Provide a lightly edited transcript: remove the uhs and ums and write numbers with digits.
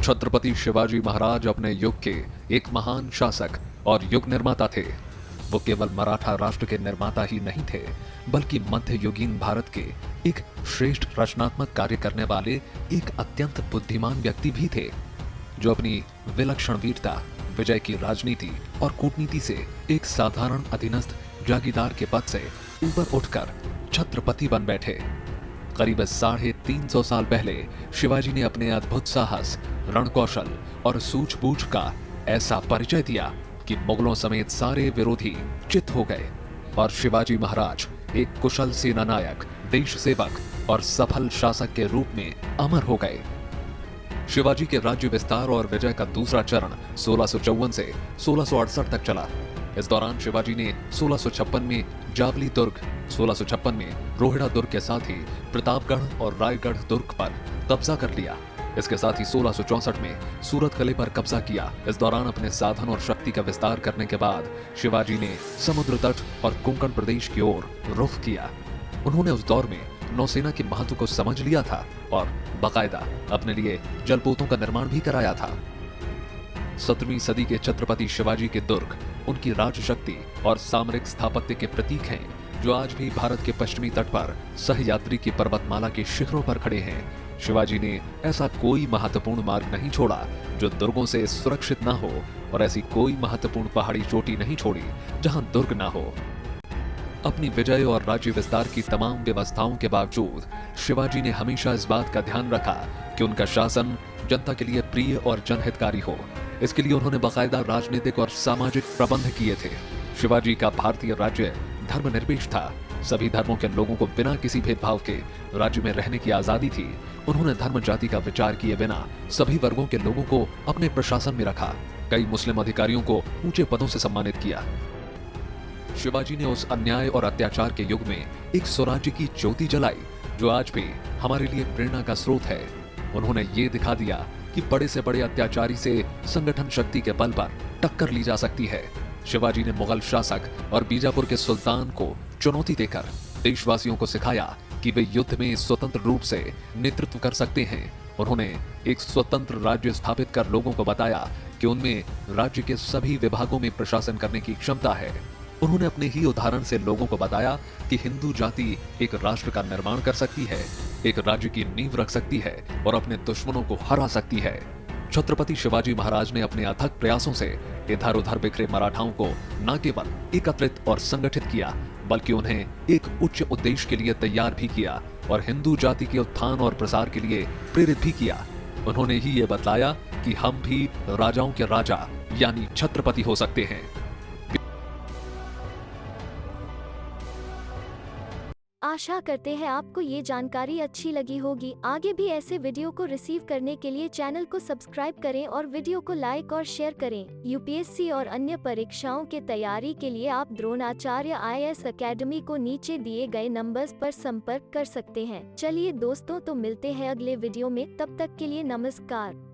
छत्रपति शिवाजी महाराज अपने युग के एक महान शासक और युग निर्माता थे। वो केवल मराठा राष्ट्र के निर्माता ही नहीं थे, बल्कि मध्ययुगीन भारत के एक श्रेष्ठ रचनात्मक कार्य करने वाले एक अत्यंत बुद्धिमान व्यक्ति भी थे, जो अपनी विलक्षण वीरता, विजय की राजनीति और कूटनीति से एक साधारण अधीनस्थ जागीरदार के पद से ऊपर उठकर छत्रपति बन बैठे। करीब 350 साल पहले शिवाजी ने अपने अद्भुत साहस, रणकौशल और सूझबूझ का ऐसा परिचय दिया कि मुगलों समेत सारे विरोधी चित हो गए और शिवाजी महाराज एक कुशल सेना नायक, देश सेवक और सफल शासक के रूप में अमर हो गए। शिवाजी के राज्य विस्तार और विजय का दूसरा चरण 1654 से 1668 तक चला। इस दौरान शिवाजी ने 1656 में जावली दुर्ग, 1656 में रोहिड़ा दुर्ग के साथ ही प्रतापगढ़ और रायगढ़ दुर्ग पर कब्जा कर लिया। इसके साथ ही 1664 में सूरत किले पर कब्जा किया। इस दौरान अपने साधन और शक्ति का विस्तार करने के बाद शिवाजी ने समुद्र तट और कोंकण प्रदेश की ओर रुख किया। उन्होंने उस दौर में नौसेना के महत्व को समझ लिया था और बाकायदा अपने लिए जलपोतों का निर्माण भी कराया था। 17वीं सदी के छत्रपति शिवाजी के दुर्ग उनकी राजशक्ति और सामरिक स्थापत्य के प्रतीक हैं, जो आज भी भारत के पश्चिमी तट पर सहयाद्री की पर्वतमाला के शिखरों पर खड़े हैं। शिवाजी ने ऐसा कोई महत्वपूर्ण मार्ग नहीं छोड़ा जो दुर्गों से सुरक्षित ना हो, और ऐसी कोई महत्वपूर्ण पहाड़ी चोटी नहीं छोड़ी जहां दुर्ग ना हो। अपनी विजय और राज्य विस्तार की तमाम व्यवस्थाओं के बावजूद शिवाजी ने हमेशा इस बात का ध्यान रखा कि उनका शासन जनता के लिए प्रिय और जनहितकारी हो। इसके लिए उन्होंने बाकायदा राजनीतिक और सामाजिक प्रबंध किए थे। शिवाजी का भारतीय राज्य धर्मनिरपेक्ष था। सभी धर्मों के लोगों को बिना किसी भेदभाव के राज्य में रहने की आजादी थी। उन्होंने धर्म जाति का विचार किए बिना सभी वर्गों के लोगों को अपने प्रशासन में रखा। कई मुस्लिम अधिकारियों को ऊंचे पदों से सम्मानित किया। शिवाजी ने उस अन्याय और अत्याचार के युग में एक स्वराज्य की ज्योति जलाई, जो आज भी हमारे लिए प्रेरणा का स्रोत है। उन्होंने ये दिखा दिया कि बड़े से बड़े अत्याचारी से संगठन शक्ति के बल पर टक्कर ली जा सकती है। शिवाजी ने मुगल शासक और बीजापुर के सुल्तान को चुनौती देकर देशवासियों को सिखाया कि वे युद्ध में स्वतंत्र रूप से नेतृत्व कर सकते हैं। उन्होंने एक स्वतंत्र राज्य स्थापित कर लोगों को बताया कि उनमें राज्य के सभी विभागों में प्रशासन करने की क्षमता है। उन्होंने अपने ही उदाहरण से लोगों को बताया कि हिंदू जाति एक राष्ट्र का निर्माण कर सकती है, एक राज्य की नींव रख सकती है और अपने दुश्मनों को हरा सकती है। छत्रपति शिवाजी महाराज ने अपने अथक प्रयासों से इधर उधर बिखरे मराठाओं को न केवल एकत्रित और संगठित किया, बल्कि उन्हें एक उच्च उद्देश्य के लिए तैयार भी किया और हिंदू जाति के उत्थान और प्रसार के लिए प्रेरित भी किया। उन्होंने ही ये बतलाया कि हम भी राजाओं के राजा यानी छत्रपति हो सकते हैं। आशा करते हैं आपको ये जानकारी अच्छी लगी होगी। आगे भी ऐसे वीडियो को रिसीव करने के लिए चैनल को सब्सक्राइब करें और वीडियो को लाइक और शेयर करें। यूपीएससी और अन्य परीक्षाओं के तैयारी के लिए आप द्रोणाचार्य IAS अकेडमी को नीचे दिए गए नंबर्स पर संपर्क कर सकते हैं। चलिए दोस्तों, तो मिलते हैं अगले वीडियो में। तब तक के लिए नमस्कार।